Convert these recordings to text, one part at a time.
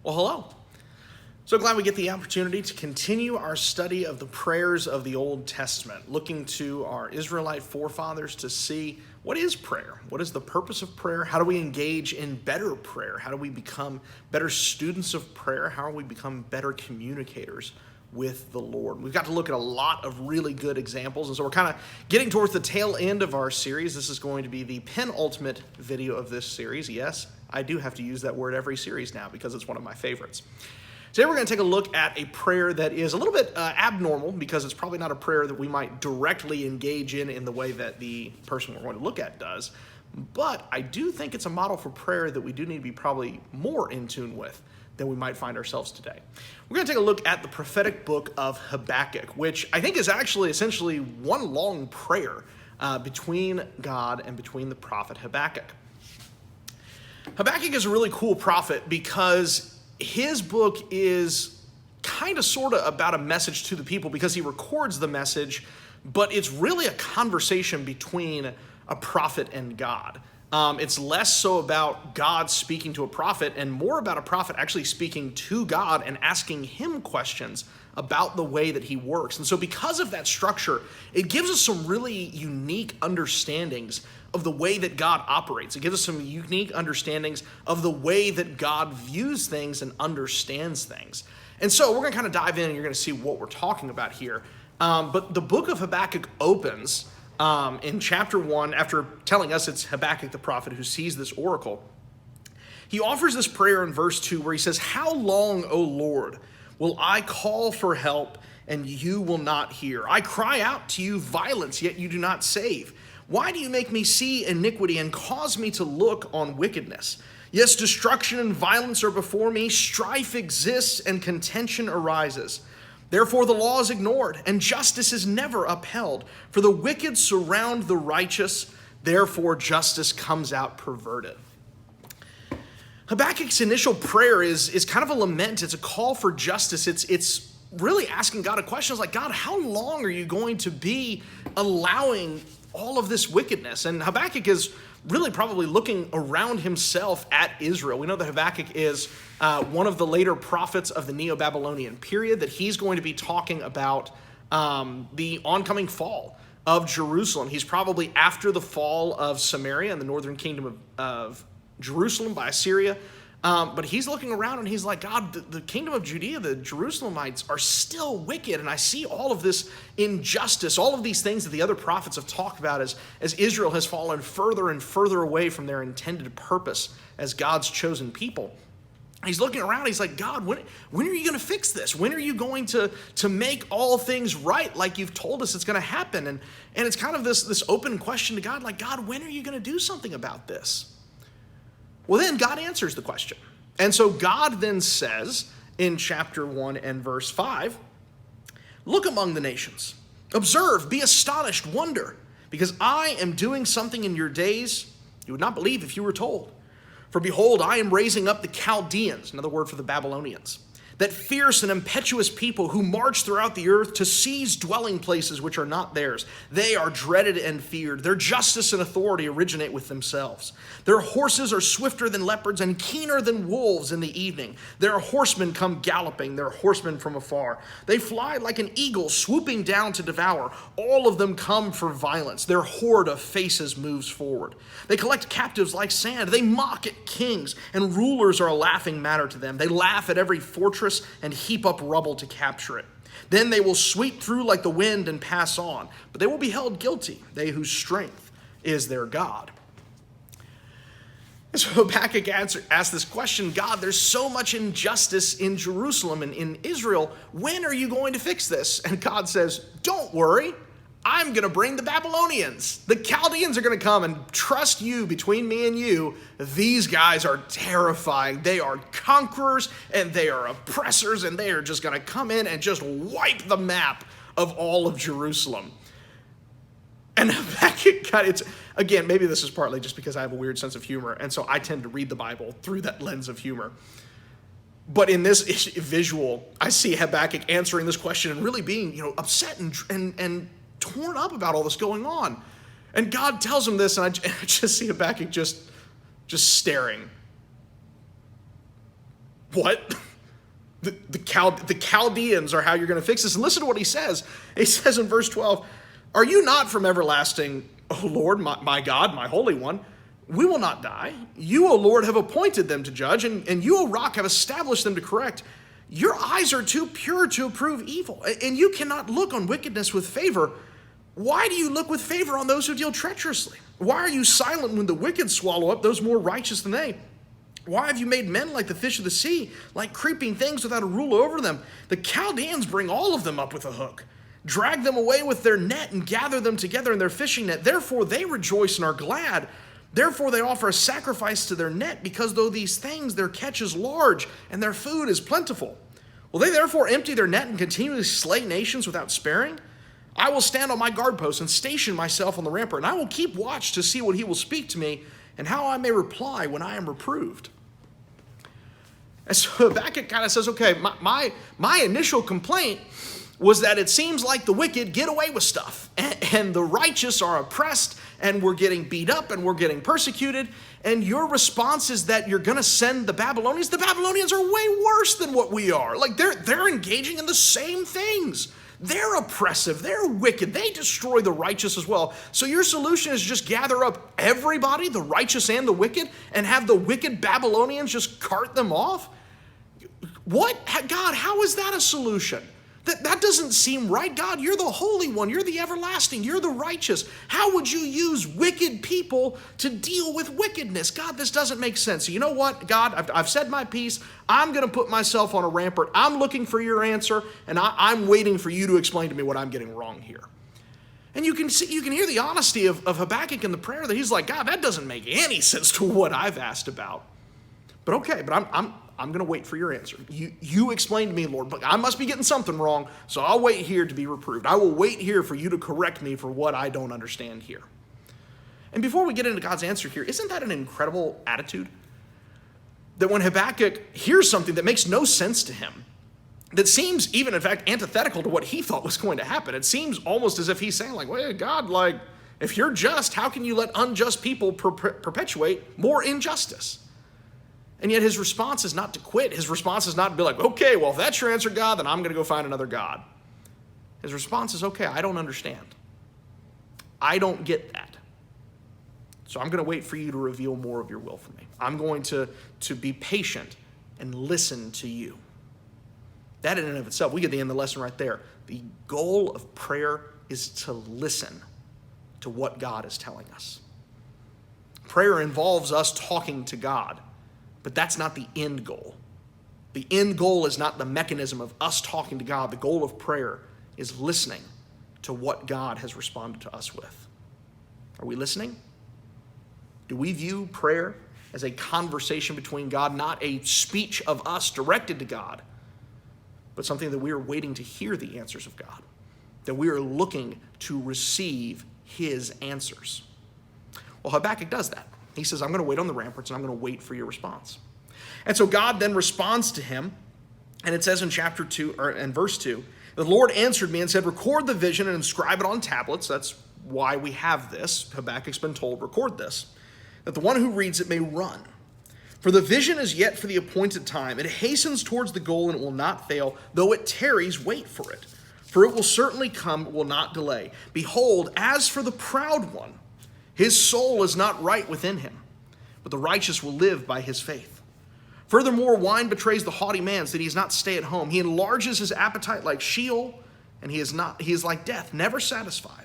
Well, hello. So glad we get the opportunity to continue our study of the prayers of the Old Testament, looking to our Israelite forefathers to see what is prayer? What is the purpose of prayer? How do we engage in better prayer? How do we become better students of prayer? How do we become better communicators with the Lord? We've got to look at a lot of really good examples, and so we're kind of getting towards the tail end of our series. This is going to be the penultimate video of this series. Yes, I do have to use that word every series now because it's one of my favorites. Today we're going to take a look at a prayer that is a little bit abnormal because it's probably not a prayer that we might directly engage in the way that the person we're going to look at does. But I do think it's a model for prayer that we do need to be probably more in tune with than we might find ourselves today. We're going to take a look at the prophetic book of Habakkuk, which I think is actually essentially one long prayer between God and between the prophet Habakkuk. Habakkuk is a really cool prophet because his book is kind of sort of about a message to the people because he records the message, but it's really a conversation between a prophet and God. It's less so about God speaking to a prophet and more about a prophet actually speaking to God and asking him questions about the way that he works. And so because of that structure, it gives us some really unique understandings of the way that God operates. It gives us some unique understandings of the way that God views things and understands things. And so we're going to kind of dive in and you're going to see what we're talking about here. But the book of Habakkuk opens in chapter 1, after telling us it's Habakkuk the prophet who sees this oracle. He offers this prayer in verse 2 where he says, "How long, O Lord, will I call for help and you will not hear? I cry out to you violence, yet you do not save. Why do you make me see iniquity and cause me to look on wickedness? Yes, destruction and violence are before me. Strife exists and contention arises. Therefore the law is ignored and justice is never upheld. For the wicked surround the righteous. Therefore justice comes out perverted." Habakkuk's initial prayer is kind of a lament. It's a call for justice. It's really asking God a question. It's like, God, how long are you going to be allowing all of this wickedness? And Habakkuk is really probably looking around himself at Israel. We know that Habakkuk is one of the later prophets of the Neo-Babylonian period, that he's going to be talking about the oncoming fall of Jerusalem. He's probably after the fall of Samaria and the northern kingdom of Jerusalem by Assyria. But he's looking around and he's like, God, the kingdom of Judea, the Jerusalemites are still wicked. And I see all of this injustice, all of these things that the other prophets have talked about as Israel has fallen further and further away from their intended purpose as God's chosen people. He's looking around, he's like, God, when are you going to fix this? When are you going to make all things right like you've told us it's going to happen? And it's kind of this open question to God, like, God, when are you going to do something about this? Well, then God answers the question. And so God then says in chapter 1 and verse 5, "Look among the nations, observe, be astonished, wonder, because I am doing something in your days you would not believe if you were told. For behold, I am raising up the Chaldeans," another word for the Babylonians, "that fierce and impetuous people who march throughout the earth to seize dwelling places which are not theirs. They are dreaded and feared. Their justice and authority originate with themselves. Their horses are swifter than leopards and keener than wolves in the evening. Their horsemen come galloping, their horsemen from afar. They fly like an eagle swooping down to devour. All of them come for violence. Their horde of faces moves forward. They collect captives like sand. They mock at kings, and rulers are a laughing matter to them. They laugh at every fortress and heap up rubble to capture it. Then they will sweep through like the wind and pass on, but they will be held guilty, they whose strength is their God." And so Habakkuk asked this question, God, there's so much injustice in Jerusalem and in Israel. When are you going to fix this? And God says, don't worry. I'm going to bring the Babylonians. The Chaldeans are going to come, and trust you, between me and you, these guys are terrifying. They are conquerors and they are oppressors, and they are just going to come in and just wipe the map of all of Jerusalem. And Habakkuk, God, again, maybe this is partly just because I have a weird sense of humor, and so I tend to read the Bible through that lens of humor. But in this visual, I see Habakkuk answering this question and really being, upset and torn up about all this going on. And God tells him this, and I just see Habakkuk just staring. what? The Chaldeans are how you're going to fix this. And listen to what he says. He says in verse 12, are you not from everlasting, O Lord, my God, my Holy One? We will not die. You, O Lord, have appointed them to judge, and you, O Rock, have established them to correct. Your eyes are too pure to approve evil, and you cannot look on wickedness with favor. Why do you look with favor on those who deal treacherously? Why are you silent when the wicked swallow up those more righteous than they? Why have you made men like the fish of the sea, like creeping things without a rule over them? The Chaldeans bring all of them up with a hook, drag them away with their net, and gather them together in their fishing net. Therefore they rejoice and are glad. Therefore they offer a sacrifice to their net, because though these things, their catch is large, and their food is plentiful. Will they therefore empty their net and continually slay nations without sparing? I will stand on my guard post and station myself on the rampart, and I will keep watch to see what he will speak to me, and how I may reply when I am reproved. And so Habakkuk kind of says, okay, my initial complaint was that it seems like the wicked get away with stuff, and the righteous are oppressed, and we're getting beat up, and we're getting persecuted, and your response is that you're going to send the Babylonians. The Babylonians are way worse than what we are. Like, they're engaging in the same things. They're oppressive. They're wicked. They destroy the righteous as well. So your solution is just gather up everybody, the righteous and the wicked, and have the wicked Babylonians just cart them off? What? God, how is that a solution? That doesn't seem right. God, you're the Holy One. You're the everlasting. You're the righteous. How would you use wicked people to deal with wickedness? God, this doesn't make sense. So you know what, God? I've said my piece. I'm going to put myself on a rampart. I'm looking for your answer, and I'm waiting for you to explain to me what I'm getting wrong here. And you can hear the honesty of Habakkuk in the prayer that he's like, God, that doesn't make any sense to what I've asked about. But okay, but I'm going to wait for your answer. You explain to me, Lord, but I must be getting something wrong, so I'll wait here to be reproved. I will wait here for you to correct me for what I don't understand here. And before we get into God's answer here, isn't that an incredible attitude? That when Habakkuk hears something that makes no sense to him, that seems even, in fact, antithetical to what he thought was going to happen, it seems almost as if he's saying, like, well, God, like, if you're just, how can you let unjust people perpetuate more injustice? And yet his response is not to quit. His response is not to be like, okay, well, if that's your answer, God, then I'm going to go find another God. His response is, okay, I don't understand. I don't get that. So I'm going to wait for you to reveal more of your will for me. I'm going to be patient and listen to you. That in and of itself, we get the end of the lesson right there. The goal of prayer is to listen to what God is telling us. Prayer involves us talking to God. But that's not the end goal. The end goal is not the mechanism of us talking to God. The goal of prayer is listening to what God has responded to us with. Are we listening? Do we view prayer as a conversation between God, not a speech of us directed to God, but something that we are waiting to hear the answers of God, that we are looking to receive his answers? Well, Habakkuk does that. He says, I'm going to wait on the ramparts, and I'm going to wait for your response. And so God then responds to him, and it says in chapter 2, or in verse 2, the Lord answered me and said, record the vision and inscribe it on tablets. That's why we have this. Habakkuk's been told, record this, that the one who reads it may run. For the vision is yet for the appointed time. It hastens towards the goal, and it will not fail. Though it tarries, wait for it. For it will certainly come, it will not delay. Behold, as for the proud one, his soul is not right within him, but the righteous will live by his faith. Furthermore, wine betrays the haughty man, so that he is not stay at home. He enlarges his appetite like Sheol, and he is like death, never satisfied.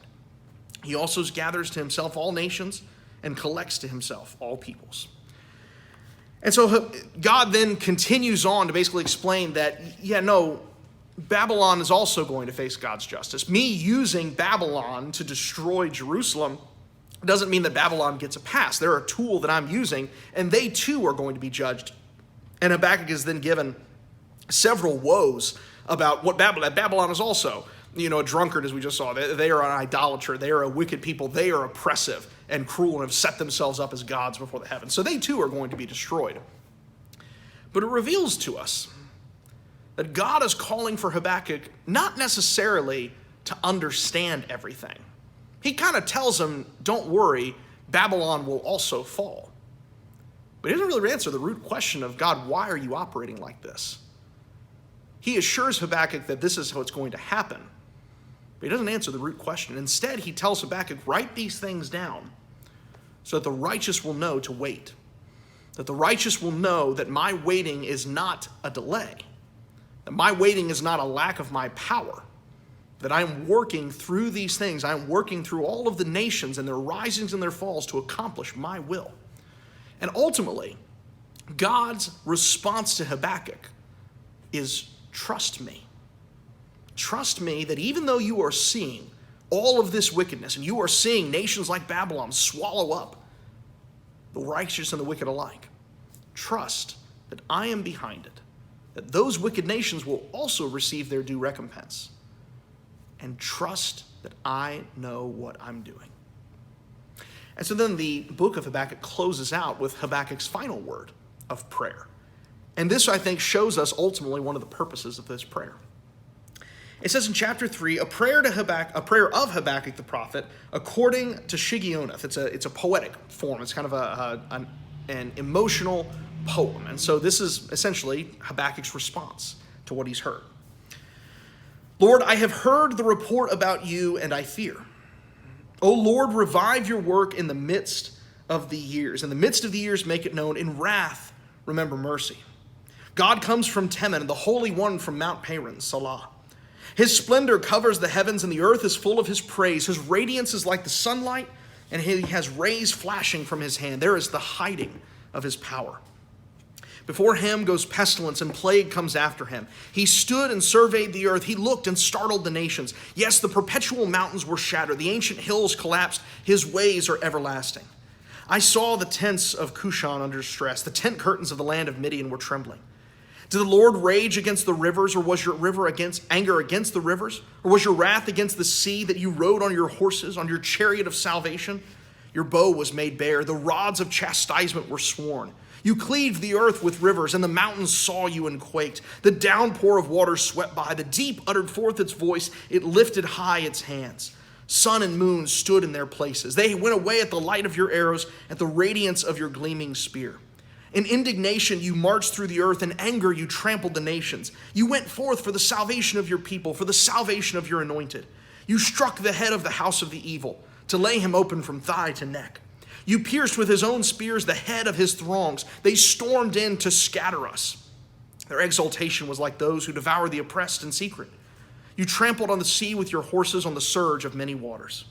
He also gathers to himself all nations and collects to himself all peoples. And so God then continues on to basically explain that, Babylon is also going to face God's justice. Me using Babylon to destroy Jerusalem doesn't mean that Babylon gets a pass. They're a tool that I'm using, and they too are going to be judged. And Habakkuk is then given several woes about what Babylon is also, a drunkard, as we just saw. They are an idolater. They are a wicked people. They are oppressive and cruel and have set themselves up as gods before the heavens. So they too are going to be destroyed. But it reveals to us that God is calling for Habakkuk not necessarily to understand everything. He kind of tells him, don't worry, Babylon will also fall. But he doesn't really answer the root question of, God, why are you operating like this? He assures Habakkuk that this is how it's going to happen. But he doesn't answer the root question. Instead, he tells Habakkuk, write these things down so that the righteous will know to wait. That the righteous will know that my waiting is not a delay. That my waiting is not a lack of my power. That I am working through these things. I am working through all of the nations and their risings and their falls to accomplish my will. And ultimately, God's response to Habakkuk is trust me. Trust me that even though you are seeing all of this wickedness and you are seeing nations like Babylon swallow up the righteous and the wicked alike, trust that I am behind it, that those wicked nations will also receive their due recompense, and trust that I know what I'm doing. And so then the book of Habakkuk closes out with Habakkuk's final word of prayer. And this, I think, shows us ultimately one of the purposes of this prayer. It says in chapter 3, a prayer of Habakkuk the prophet, according to Shigionoth. It's a poetic form. It's kind of an emotional poem. And so this is essentially Habakkuk's response to what he's heard. Lord, I have heard the report about you, and I fear. O Lord, revive your work in the midst of the years. In the midst of the years, make it known. In wrath, remember mercy. God comes from Teman, and the Holy One from Mount Paran, Salah. His splendor covers the heavens, and the earth is full of his praise. His radiance is like the sunlight, and he has rays flashing from his hand. There is the hiding of his power. Before him goes pestilence, and plague comes after him. He stood and surveyed the earth. He looked and startled the nations. Yes, the perpetual mountains were shattered. The ancient hills collapsed. His ways are everlasting. I saw the tents of Cushan under stress. The tent curtains of the land of Midian were trembling. Did the Lord rage against the rivers, or was your anger against the rivers? Or was your wrath against the sea that you rode on your horses, on your chariot of salvation? Your bow was made bare. The rods of chastisement were sworn. You cleaved the earth with rivers, and the mountains saw you and quaked. The downpour of waters swept by. The deep uttered forth its voice. It lifted high its hands. Sun and moon stood in their places. They went away at the light of your arrows, at the radiance of your gleaming spear. In indignation you marched through the earth. In anger you trampled the nations. You went forth for the salvation of your people, for the salvation of your anointed. You struck the head of the house of the evil, to lay him open from thigh to neck. You pierced with his own spears the head of his throngs. They stormed in to scatter us. Their exultation was like those who devour the oppressed in secret. You trampled on the sea with your horses on the surge of many waters.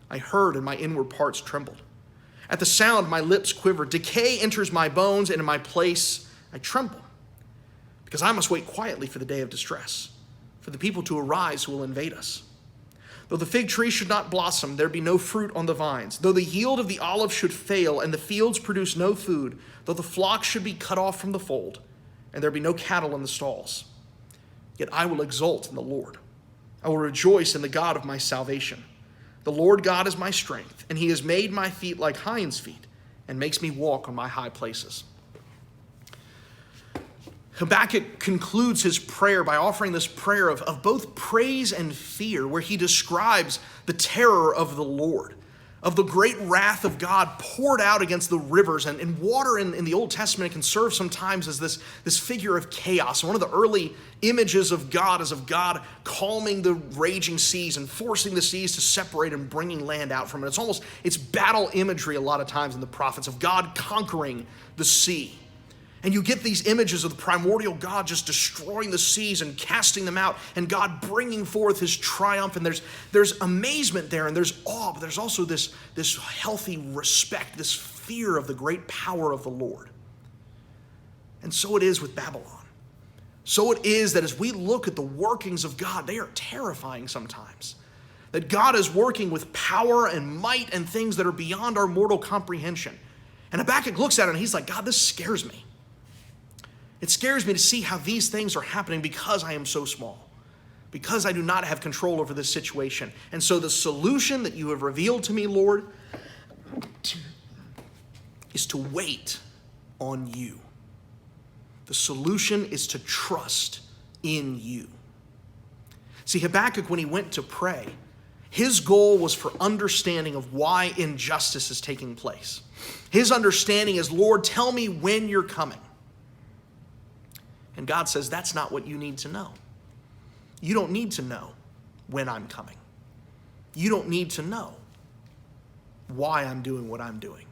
I heard, and my inward parts trembled. At the sound, my lips quivered. Decay enters my bones, and in my place I tremble, because I must wait quietly for the day of distress, for the people to arise who will invade us. Though the fig tree should not blossom, there be no fruit on the vines. Though the yield of the olive should fail, and the fields produce no food, though the flock should be cut off from the fold, and there be no cattle in the stalls, yet I will exult in the Lord. I will rejoice in the God of my salvation. The Lord God is my strength, and he has made my feet like hinds' feet, and makes me walk on my high places. Habakkuk concludes his prayer by offering this prayer of both praise and fear, where he describes the terror of the Lord, of the great wrath of God poured out against the rivers. And water in the Old Testament can serve sometimes as this figure of chaos. One of the early images of God is of God calming the raging seas and forcing the seas to separate and bringing land out from it. It's battle imagery a lot of times in the prophets of God conquering the sea. And you get these images of the primordial God just destroying the seas and casting them out, and God bringing forth his triumph. And there's amazement there, and there's awe, but there's also this healthy respect, this fear of the great power of the Lord. And so it is with Babylon. So it is that as we look at the workings of God, they are terrifying sometimes. That God is working with power and might and things that are beyond our mortal comprehension. And Habakkuk looks at it and he's like, God, this scares me. It scares me to see how these things are happening because I am so small, because I do not have control over this situation. And so the solution that you have revealed to me, Lord, is to wait on you. The solution is to trust in you. See, Habakkuk, when he went to pray, His goal was for understanding of why injustice is taking place. His understanding is, Lord, tell me when you're coming. And God says, that's not what you need to know. You don't need to know when I'm coming. You don't need to know why I'm doing what I'm doing.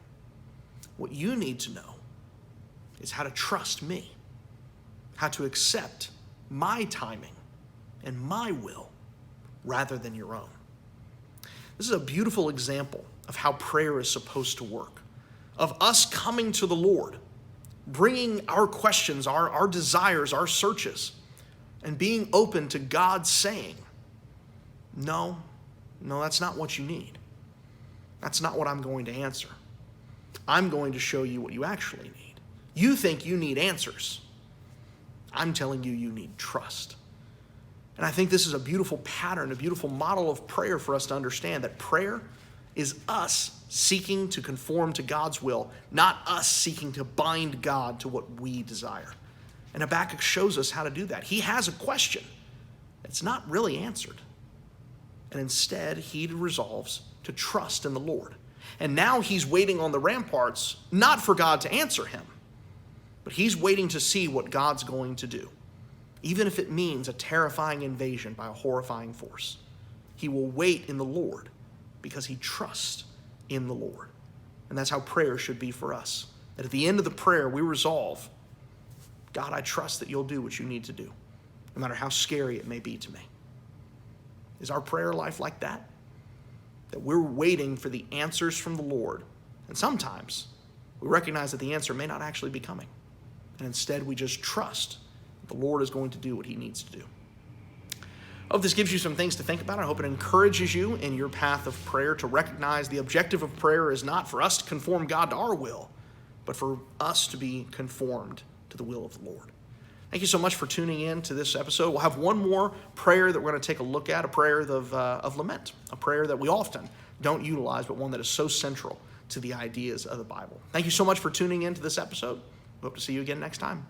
What you need to know is how to trust me, how to accept my timing and my will rather than your own. This is a beautiful example of how prayer is supposed to work, of us coming to the Lord, bringing our questions, our desires, our searches, and being open to God saying, no, that's not what you need. That's not what I'm going to answer. I'm going to show you what you actually need. You think you need answers. I'm telling you, you need trust. And I think this is a beautiful pattern, a beautiful model of prayer for us to understand that prayer is us seeking to conform to God's will, not us seeking to bind God to what we desire. And Habakkuk shows us how to do that. He has a question that's not really answered. And instead, he resolves to trust in the Lord. And now he's waiting on the ramparts, not for God to answer him, but he's waiting to see what God's going to do, even if it means a terrifying invasion by a horrifying force. He will wait in the Lord because he trusts in the Lord. And that's how prayer should be for us. That at the end of the prayer, we resolve, God, I trust that you'll do what you need to do, no matter how scary it may be to me. Is our prayer life like that? That we're waiting for the answers from the Lord. And sometimes we recognize that the answer may not actually be coming. And instead we just trust the Lord is going to do what he needs to do. I hope this gives you some things to think about. I hope it encourages you in your path of prayer to recognize the objective of prayer is not for us to conform God to our will, but for us to be conformed to the will of the Lord. Thank you so much for tuning in to this episode. We'll have one more prayer that we're going to take a look at, a prayer of lament, a prayer that we often don't utilize, but one that is so central to the ideas of the Bible. Thank you so much for tuning in to this episode. We hope to see you again next time.